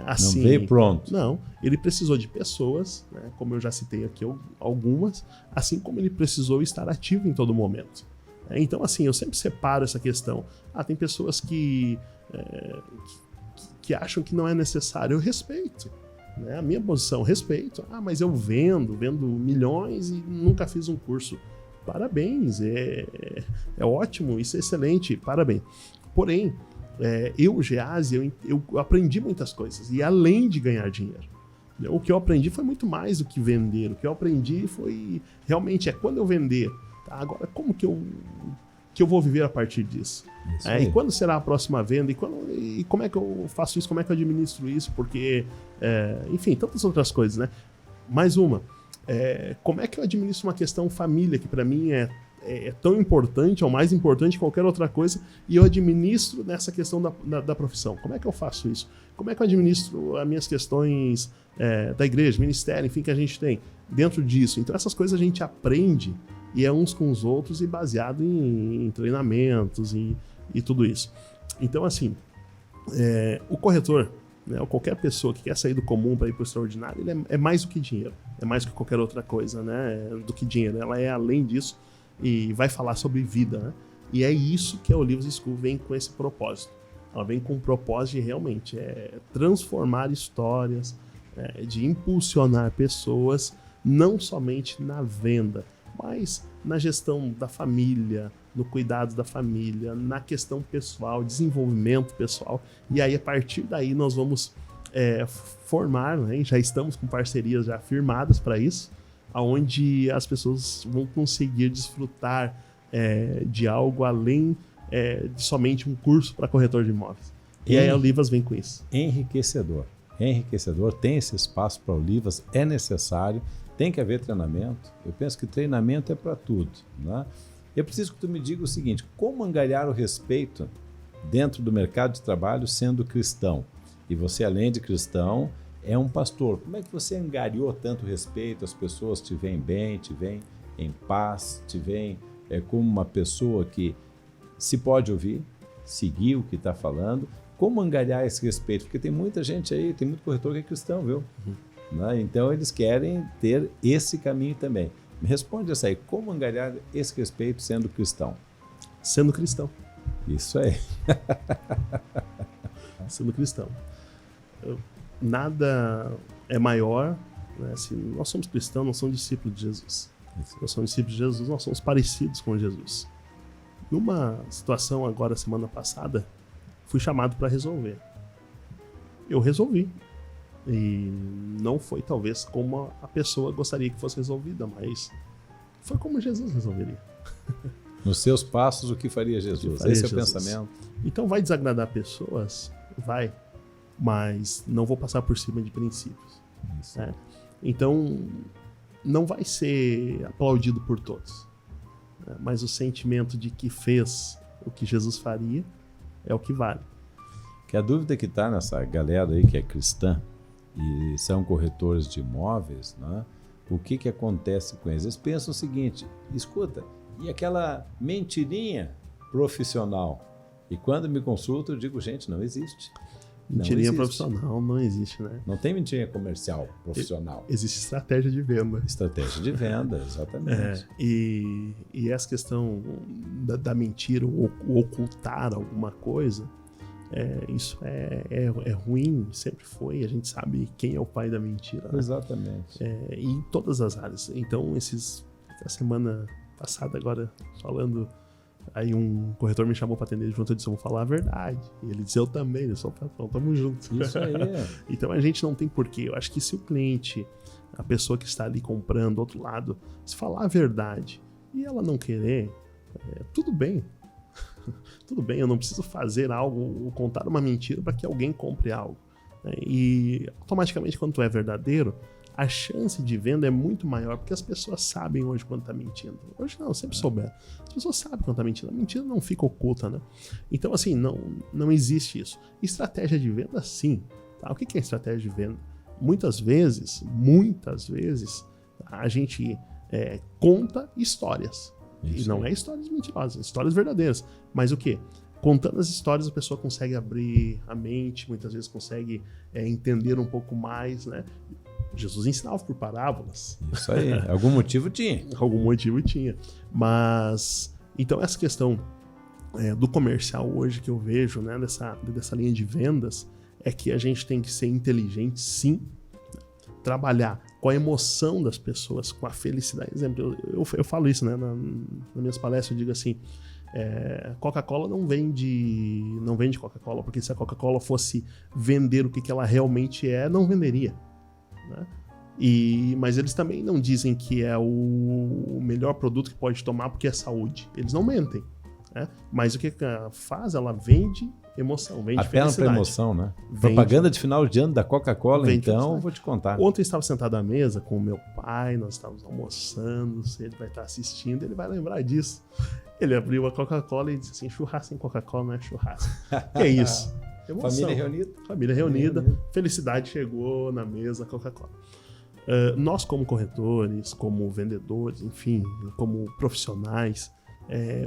assim. Não veio pronto. Não, ele precisou de pessoas, né, como eu já citei aqui algumas, assim como ele precisou estar ativo em todo momento. Então, assim, eu sempre separo essa questão. Tem pessoas que acham que não é necessário, eu respeito. Né? A minha posição, respeito. Mas eu vendo milhões e nunca fiz um curso. Parabéns, é ótimo, isso é excelente, parabéns. Porém, eu, Geazi, eu aprendi muitas coisas, e além de ganhar dinheiro. O que eu aprendi foi muito mais do que vender, o que eu aprendi foi, realmente, quando eu vender, agora como que eu vou viver a partir disso? E quando será a próxima venda? E como é que eu faço isso? Como é que eu administro isso? Porque, enfim, tantas outras coisas, né? Mais uma, como é que eu administro uma questão família, que para mim é tão importante, ou mais importante que qualquer outra coisa, e eu administro nessa questão da profissão? Como é que eu faço isso? Como é que eu administro as minhas questões da igreja, ministério, enfim, que a gente tem dentro disso? Então essas coisas a gente aprende, e é uns com os outros, e baseado em treinamentos e tudo isso. Então, assim, o corretor, né, ou qualquer pessoa que quer sair do comum para ir para o extraordinário, ele é mais do que dinheiro, é mais do que qualquer outra coisa, né, do que dinheiro. Ela é além disso e vai falar sobre vida, né? E é isso que a Olivos School vem com esse propósito. Ela vem com o propósito de realmente transformar histórias, de impulsionar pessoas, não somente na venda, mas na gestão da família, no cuidado da família, na questão pessoal, desenvolvimento pessoal. E aí, a partir daí, nós vamos formar, né? Já estamos com parcerias já firmadas para isso, onde as pessoas vão conseguir desfrutar de algo além de somente um curso para corretor de imóveis. E aí a Olivas vem com isso. Enriquecedor. Tem esse espaço para Olivas, é necessário, tem que haver treinamento. Eu penso que treinamento é para tudo, né? Eu preciso que tu me diga o seguinte: como angariar o respeito dentro do mercado de trabalho sendo cristão? E você, além de cristão, é um pastor. Como é que você angariou tanto respeito? As pessoas te veem bem, te veem em paz, te veem como uma pessoa que se pode ouvir, seguir o que está falando. Como angariar esse respeito? Porque tem muita gente aí, tem muito corretor que é cristão, viu? Né? Então eles querem ter esse caminho também. Me responde essa aí: como angariar esse respeito sendo cristão? Sendo cristão. Isso aí. Sendo cristão. Nada é maior, né? Se nós somos cristãos, nós somos discípulos de Jesus. Nós somos discípulos de Jesus, nós somos parecidos com Jesus. Numa situação agora, semana passada, fui chamado para resolver. Eu resolvi. E não foi talvez como a pessoa gostaria que fosse resolvida, mas foi como Jesus resolveria. Nos seus passos, o que faria Jesus? Esse é o pensamento. Então vai desagradar pessoas? Vai. Mas não vou passar por cima de princípios. Né? Então não vai ser aplaudido por todos. Né? Mas o sentimento de que fez o que Jesus faria é o que vale. Que a dúvida que está nessa galera aí que é cristã e são corretores de imóveis, né? O que acontece com eles? Eles pensam o seguinte: escuta, e aquela mentirinha profissional? E quando me consultam, eu digo, gente, não existe. Mentirinha profissional não existe, né? Não tem mentirinha comercial profissional. Existe estratégia de venda. Estratégia de venda, exatamente. E essa questão da mentira, ou ocultar alguma coisa, isso é ruim, sempre foi. A gente sabe quem é o pai da mentira. Né? Exatamente. E em todas as áreas. Então, a semana passada, agora falando, aí um corretor me chamou para atender junto, eu disse: eu vou falar a verdade. E ele disse: eu também, eu sou o patrão, tamo junto. Isso aí. Então a gente não tem porquê. Eu acho que se o cliente, a pessoa que está ali comprando, do outro lado, se falar a verdade e ela não querer, tudo bem. Tudo bem, eu não preciso fazer algo ou contar uma mentira para que alguém compre algo. E automaticamente, quando tu é verdadeiro, a chance de venda é muito maior, porque as pessoas sabem hoje quando tá mentindo. Hoje não, sempre souberam. As pessoas sabem quando tá mentindo. A mentira não fica oculta, né? Então, assim, não existe isso. Estratégia de venda, sim. Tá? O que é estratégia de venda? Muitas vezes, a gente conta histórias. Isso, e não é histórias mentirosas, histórias verdadeiras. Mas o quê? Contando as histórias, a pessoa consegue abrir a mente, muitas vezes consegue entender um pouco mais, né? Jesus ensinava por parábolas. Isso aí, algum motivo tinha. Algum motivo tinha. Mas, então essa questão do comercial hoje que eu vejo, né, dessa linha de vendas, é que a gente tem que ser inteligente, sim, trabalhar com a emoção das pessoas, com a felicidade. Exemplo, eu falo isso, né, nas minhas palestras, eu digo assim, Coca-Cola não vende Coca-Cola, porque se a Coca-Cola fosse vender o que ela realmente não venderia. Né? Mas eles também não dizem que é o melhor produto que pode tomar porque é saúde. Eles não mentem. Né? Mas o que faz? Ela vende emoção, vende felicidade. Apela para emoção, né? Propaganda de final de ano da Coca-Cola, então, vou te contar. Ontem eu estava sentado à mesa com o meu pai, nós estávamos almoçando, se ele vai estar assistindo, ele vai lembrar disso. Ele abriu a Coca-Cola e disse assim: churrasco sem Coca-Cola não é churrasco. Que é isso? Emoção. Família reunida. Felicidade chegou na mesa, Coca-Cola. Nós, como corretores, como vendedores, enfim, como profissionais,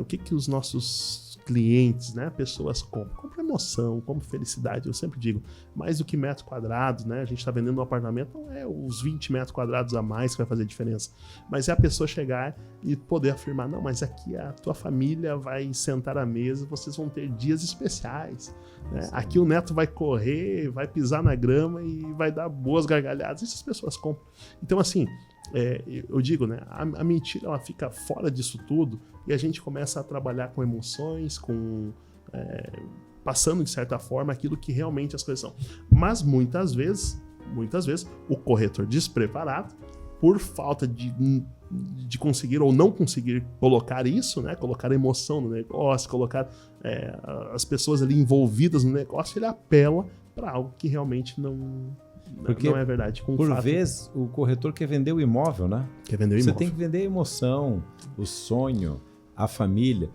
o que os nossos clientes, né, pessoas compram? Compram emoção, compram felicidade. Eu sempre digo, mais do que metros quadrados, né? A gente está vendendo um apartamento, não é os 20 metros quadrados a mais que vai fazer diferença, mas é a pessoa chegar e poder afirmar: não, mas aqui a tua família vai sentar à mesa, vocês vão ter dias especiais. Né? Aqui o neto vai correr, vai pisar na grama e vai dar boas gargalhadas. Isso as pessoas compram. Então, assim, eu digo, né, a mentira ela fica fora disso tudo e a gente começa a trabalhar com emoções, passando de certa forma aquilo que realmente as coisas são. Mas muitas vezes, o corretor despreparado, por falta de de conseguir ou não conseguir colocar isso, né? Colocar emoção no negócio, colocar as pessoas ali envolvidas no negócio, ele apela para algo que realmente não é verdade. Por vezes, o corretor quer vender o imóvel, né? Quer vender o imóvel. Você tem que vender a emoção, o sonho, a família.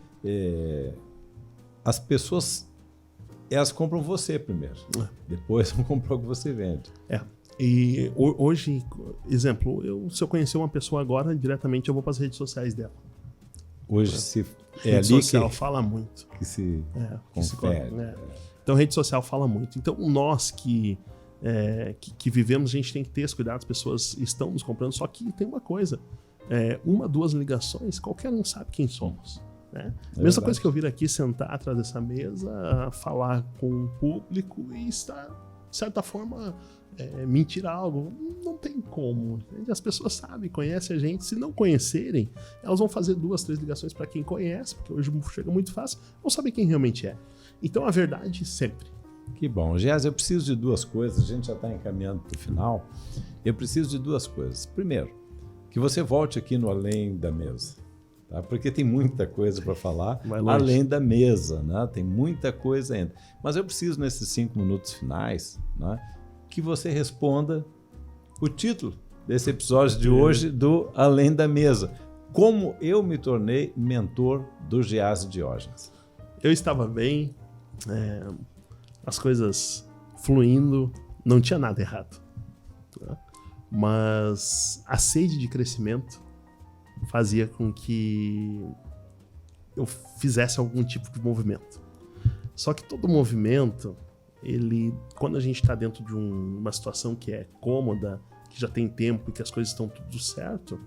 As pessoas, elas compram você primeiro. Depois vão comprar o que você vende. E hoje, exemplo, se eu conhecer uma pessoa agora, diretamente eu vou para as redes sociais dela. Hoje rede social fala muito. Que se confere. Então, rede social fala muito. Então, nós que vivemos, a gente tem que ter esse cuidado, as pessoas estão nos comprando, só que tem uma coisa, 1, 2 ligações, qualquer um sabe quem somos. Né? Mesma coisa que eu vir aqui, sentar atrás dessa mesa, falar com o público e estar, de certa forma, mentir algo, não tem como. As pessoas sabem, conhecem a gente. Se não conhecerem, elas vão fazer 2, 3 ligações para quem conhece, porque hoje chega muito fácil, vão saber quem realmente é. Então a verdade sempre. Que bom. Geás, eu preciso de 2 coisas, a gente já está encaminhando para o final. Eu preciso de 2 coisas. Primeiro, que você volte aqui no Além da Mesa. Tá? Porque tem muita coisa para falar além da mesa, né? Tem muita coisa ainda. Mas eu preciso, nesses 5 minutos finais, né, que você responda o título desse episódio de hoje do Além da Mesa. Como eu me tornei mentor do Geás Diógenes. Eu estava bem, as coisas fluindo, não tinha nada errado. Né? Mas a sede de crescimento fazia com que eu fizesse algum tipo de movimento. Só que todo movimento, quando a gente está dentro de uma situação que é cômoda, que já tem tempo e que as coisas estão tudo certo,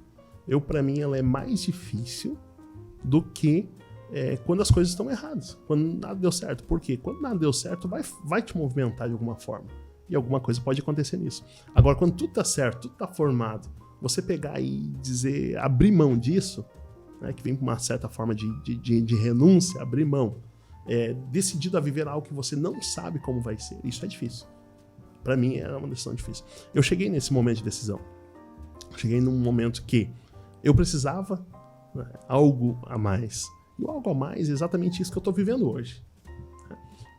para mim, ela é mais difícil do que quando as coisas estão erradas, quando nada deu certo. Por quê? Quando nada deu certo, vai te movimentar de alguma forma. E alguma coisa pode acontecer nisso. Agora, quando tudo está certo, tudo está formado, você pegar e dizer, abrir mão disso, né, que vem com uma certa forma de renúncia, abrir mão, decidido a viver algo que você não sabe como vai ser, isso é difícil. Para mim é uma decisão difícil. Eu cheguei nesse momento de decisão. Cheguei num momento que eu precisava, né, algo a mais. E o algo a mais é exatamente isso que eu estou vivendo hoje.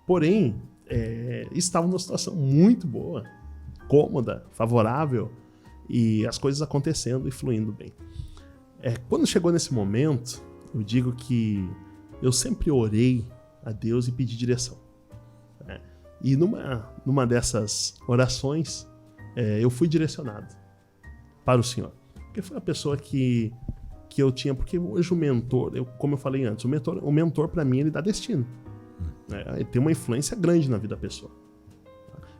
Porém, estava numa situação muito boa, cômoda, favorável, e as coisas acontecendo e fluindo bem. Quando chegou nesse momento, eu digo que eu sempre orei a Deus e pedi direção. E numa dessas orações, eu fui direcionado para o Senhor. Porque foi a pessoa que eu tinha, porque hoje o mentor, como eu falei antes, o mentor para mim, ele dá destino. Ele tem uma influência grande na vida da pessoa.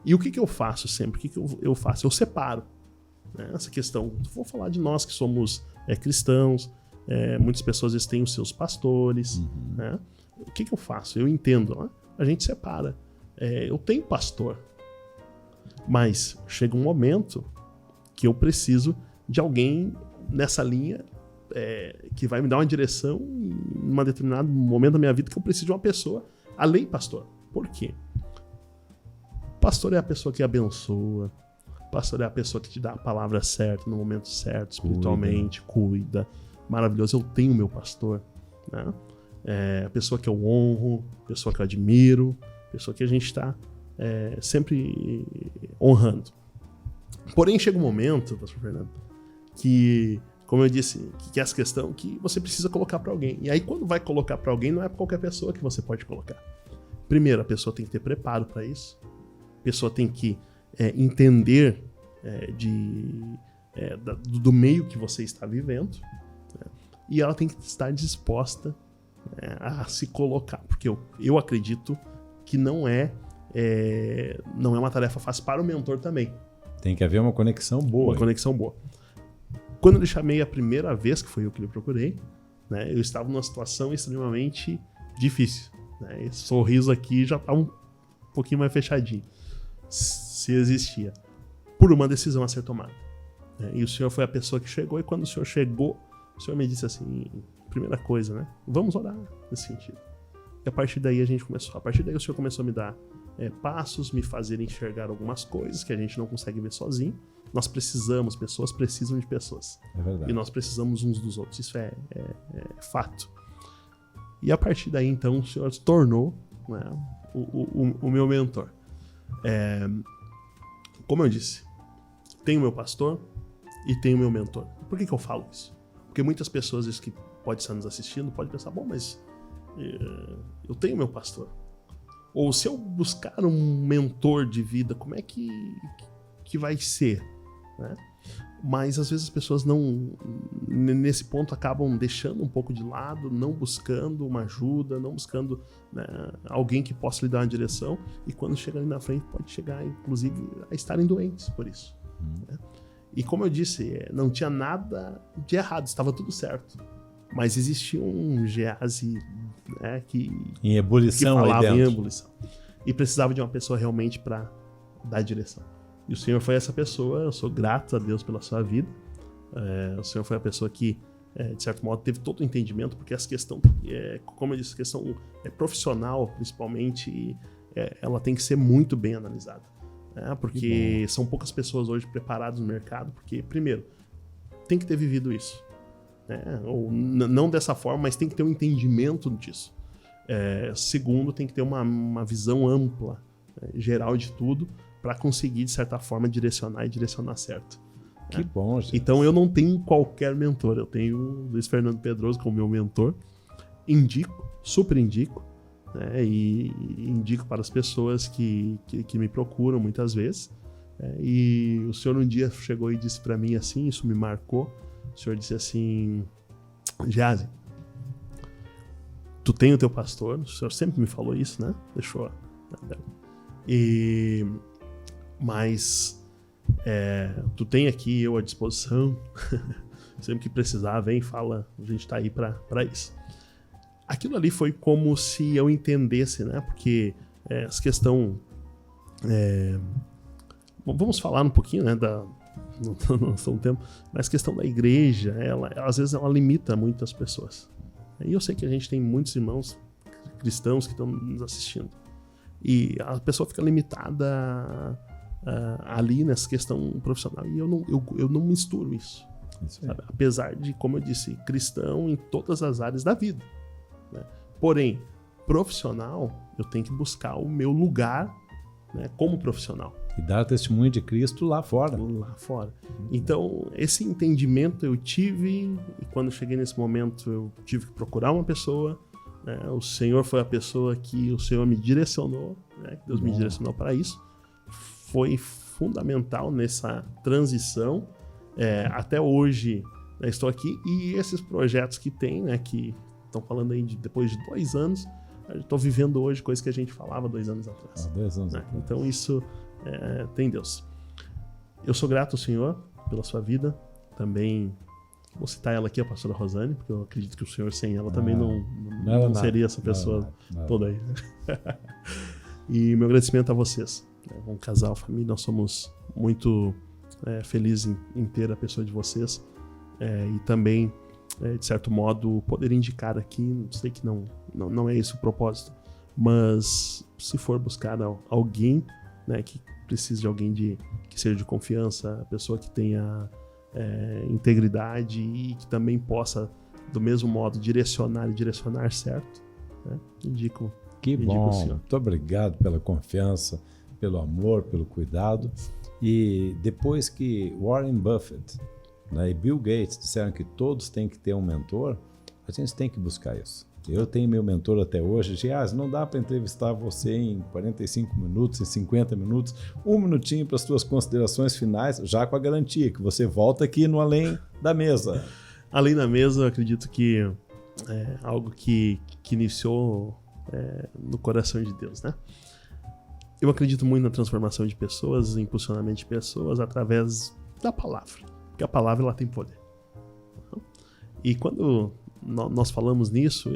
E o que eu faço sempre? O que eu faço? Eu separo. Essa questão, vou falar de nós que somos cristãos, muitas pessoas têm os seus pastores. Né? O que eu faço? Eu entendo, né? A gente separa. Eu tenho pastor, mas chega um momento que eu preciso de alguém nessa linha que vai me dar uma direção em um determinado momento da minha vida, que eu preciso de uma pessoa além pastor. Por quê? Pastor é a pessoa que abençoa. Pastor é a pessoa que te dá a palavra certa no momento certo, espiritualmente, cuida. Maravilhoso, eu tenho meu pastor. Né? A pessoa que eu honro, a pessoa que eu admiro, a pessoa que a gente está sempre honrando. Porém, chega um momento, pastor Fernando, que, como eu disse, que é essa questão que você precisa colocar para alguém. E aí, quando vai colocar para alguém, não é qualquer pessoa que você pode colocar. Primeiro, a pessoa tem que ter preparo para isso. A pessoa tem que entender do meio que você está vivendo, né? E ela tem que estar disposta a se colocar, porque eu acredito que não é uma tarefa fácil para o mentor também. Tem que haver uma conexão boa. Uma conexão boa. Quando eu lhe chamei a primeira vez, que foi eu que lhe procurei, né, eu estava numa situação extremamente difícil. Né? Esse sorriso aqui já está um pouquinho mais fechadinho, se existia, por uma decisão a ser tomada. E o Senhor foi a pessoa que chegou, e quando o Senhor chegou, o Senhor me disse assim, primeira coisa, né? Vamos orar nesse sentido. E a partir daí o Senhor começou a me dar passos, me fazer enxergar algumas coisas que a gente não consegue ver sozinho, Nós precisamos, pessoas precisam de pessoas. É verdade. E nós precisamos uns dos outros, isso é fato. E a partir daí, então, o senhor se tornou, né, o meu mentor. Como eu disse, tenho meu pastor e tenho meu mentor. Por que eu falo isso? Porque muitas pessoas que podem estar nos assistindo podem pensar, bom, mas eu tenho meu pastor. Ou se eu buscar um mentor de vida, como é que vai ser? Né? Mas às vezes as pessoas não, nesse ponto, acabam deixando um pouco de lado, não buscando uma ajuda, não buscando, né, alguém que possa lhe dar uma direção, e quando chega ali na frente pode chegar, inclusive, a estarem doentes por isso. Né? E como eu disse, não tinha nada de errado, estava tudo certo. Mas existia um Geazi, né, que em ebulição, que falava aí dentro. em ebulição. E precisava de uma pessoa realmente para dar direção. E o Senhor foi essa pessoa, eu sou grato a Deus pela sua vida. O Senhor foi a pessoa que, de certo modo, teve todo o entendimento, porque essa questão, como eu disse, a questão profissional, principalmente, ela tem que ser muito bem analisada. Porque são poucas pessoas hoje preparadas no mercado, porque, primeiro, tem que ter vivido isso. Ou não dessa forma, mas tem que ter um entendimento disso. Segundo, tem que ter uma visão ampla, geral de tudo, para conseguir, de certa forma, direcionar certo. Que bom, gente. Então eu não tenho qualquer mentor, eu tenho o Luiz Fernando Pedroso como meu mentor. Indico, super indico, né? E indico para as pessoas que me procuram muitas vezes. E o senhor um dia chegou e disse para mim assim, isso me marcou. O senhor disse assim: Geazi, tu tem o teu pastor, o senhor sempre me falou isso, né? Deixou. Mas tu tem aqui eu à disposição. Sempre que precisar, vem, fala, a gente tá aí para isso. Aquilo ali foi como se eu entendesse, né? Porque essa questão... vamos falar um pouquinho, né? Não sou um tempo, mas a questão da igreja, às vezes ela limita muitas pessoas. E eu sei que a gente tem muitos irmãos cristãos que estão nos assistindo. E a pessoa fica limitada ali nessa questão profissional. E eu não misturo isso. Sabe? Apesar de, como eu disse, cristão em todas as áreas da vida. Né? Porém, profissional, eu tenho que buscar o meu lugar, né, como profissional. E dar testemunho de Cristo lá fora. Lá fora. Então, esse entendimento eu tive, e quando eu cheguei nesse momento, eu tive que procurar uma pessoa. Né? O Senhor foi a pessoa que o Senhor me direcionou, né? Que Deus me direcionou para isso. Foi fundamental nessa transição. Até hoje, né, estou aqui. E esses projetos que tem, né, que estão falando aí depois de 2 anos, eu estou vivendo hoje coisas que a gente falava 2 anos atrás. 2 anos né? atrás. Então isso tem Deus. Eu sou grato ao Senhor pela sua vida. Também vou citar ela aqui, a pastora Rosane, porque eu acredito que o Senhor sem ela também não seria essa pessoa toda aí. E meu agradecimento a vocês. Um casal, família, nós somos muito felizes em ter a pessoa de vocês. E também, de certo modo, poder indicar aqui, sei que não é esse o propósito, mas se for buscar alguém, né, que precise de alguém que seja de confiança, a pessoa que tenha integridade e que também possa, do mesmo modo, direcionar certo, né? Indico. Que bom, o senhor. Muito obrigado pela confiança, pelo amor, pelo cuidado. E depois que Warren Buffett, né, e Bill Gates disseram que todos têm que ter um mentor, a gente tem que buscar isso. Eu tenho meu mentor até hoje. Geazi, não dá para entrevistar você em 45 minutos, em 50 minutos, 1 minutinho para as suas considerações finais, já com a garantia que você volta aqui no Além da Mesa. Além da Mesa, eu acredito que é algo que iniciou no coração de Deus, né? Eu acredito muito na transformação de pessoas, impulsionamento de pessoas através da palavra, porque a palavra ela tem poder. E quando nós falamos nisso,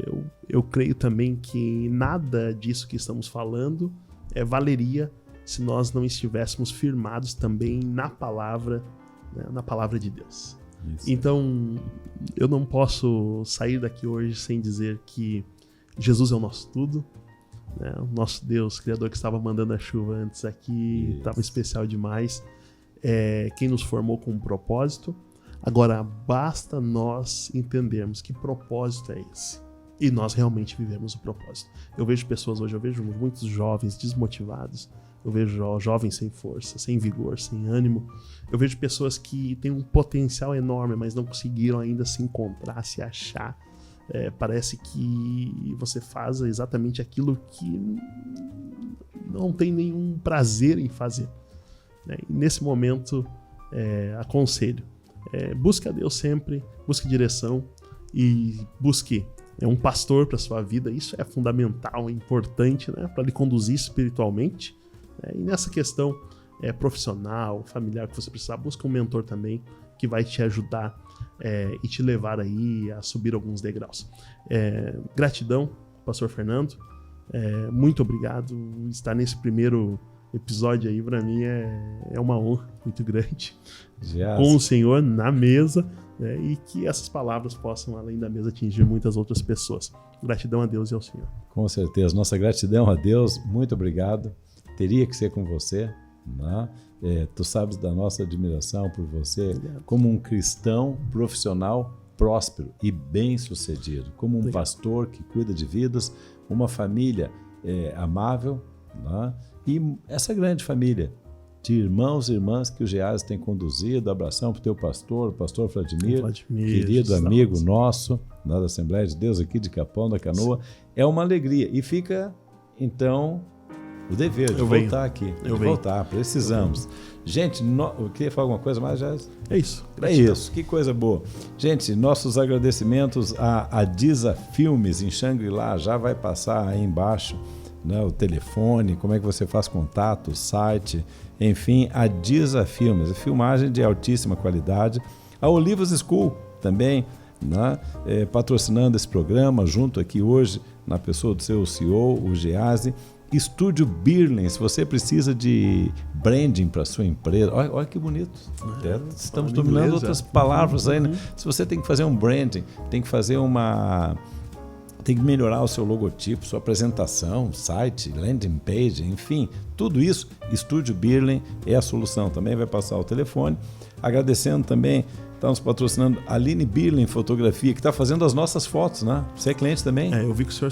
eu creio também que nada disso que estamos falando valeria se nós não estivéssemos firmados também na palavra, né, na palavra de Deus. Isso. Então, eu não posso sair daqui hoje sem dizer que Jesus é o nosso tudo, né? O nosso Deus, Criador que estava mandando a chuva antes aqui, estava especial demais. quem nos formou com um propósito. Agora, basta nós entendermos que propósito é esse. E nós realmente vivemos o propósito. Eu vejo pessoas hoje, eu vejo muitos jovens desmotivados, eu vejo jovens sem força, sem vigor, sem ânimo. Eu vejo pessoas que têm um potencial enorme, mas não conseguiram ainda se encontrar, se achar. Parece que você faz exatamente aquilo que não tem nenhum prazer em fazer. E nesse momento, aconselho. Busque a Deus sempre, busque direção e busque um pastor para sua vida. Isso é fundamental, é importante, né, para lhe conduzir espiritualmente. E nessa questão profissional, familiar que você precisar, busca um mentor também que vai te ajudar e te levar aí a subir alguns degraus. Gratidão, pastor Fernando. Muito obrigado. Estar nesse primeiro episódio aí, para mim, é uma honra muito grande. Com o Senhor na mesa, e que essas palavras possam, além da mesa, atingir muitas outras pessoas. Gratidão a Deus e ao Senhor. Com certeza. Nossa gratidão a Deus. Muito obrigado. Teria que ser com você, né? Tu sabes da nossa admiração por você. Obrigado. Como um cristão profissional próspero e bem-sucedido, como um pastor que cuida de vidas, uma família amável, né? E essa grande família de irmãos e irmãs que o Geazi tem conduzido. Abração para o teu pastor, o pastor Vladimir, querido amigo nosso, da Assembleia de Deus aqui de Capão da Canoa. É uma alegria. E fica, então, o dever de voltar aqui. Voltar, precisamos. Gente, eu queria falar alguma coisa mais, Geazi? É isso. Gratidão. É isso, que coisa boa. Gente, nossos agradecimentos a Diza Filmes em Xangri-Lá, já vai passar aí embaixo, né, o telefone, como é que você faz contato, o site, enfim, a Diza Filmes, filmagem de altíssima qualidade. A Olivos School também, né, patrocinando esse programa, junto aqui hoje, na pessoa do seu CEO, o Geazi. Estúdio Birlen, se você precisa de branding para sua empresa, olha que bonito, estamos dominando outras palavras aí, né? Se você tem que fazer um branding, tem que melhorar o seu logotipo, sua apresentação, site, landing page, enfim, tudo isso, Estúdio Birlen é a solução. Também vai passar o telefone. Agradecendo também, está nos patrocinando a Aline Birlen Fotografia, que está fazendo as nossas fotos, né? Você é cliente também? Eu vi que o senhor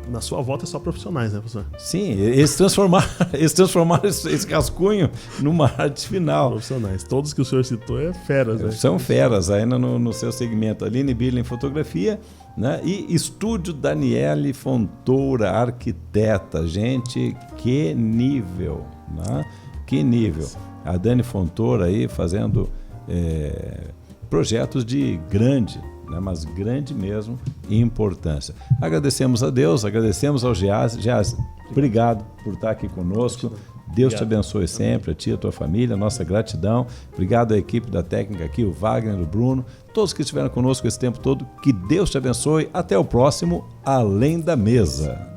na sua volta é só profissionais, né, professor? Sim, eles transformaram esse rascunho numa arte final. Profissionais. Todos que o senhor citou feras, né? São feras ainda no seu segmento. Aline Birlen Fotografia, né? E Estúdio Daniele Fontoura, arquiteta. Gente, que nível, né? Que nível. A Dani Fontoura aí fazendo projetos de grande, né, mas grande mesmo importância. Agradecemos a Deus, agradecemos ao Geazi. Geazi, obrigado por estar aqui conosco. Deus te abençoe sempre, a ti e a tua família, nossa gratidão. Obrigado à equipe da técnica aqui, o Wagner, o Bruno, todos que estiveram conosco esse tempo todo. Que Deus te abençoe. Até o próximo Além da Mesa.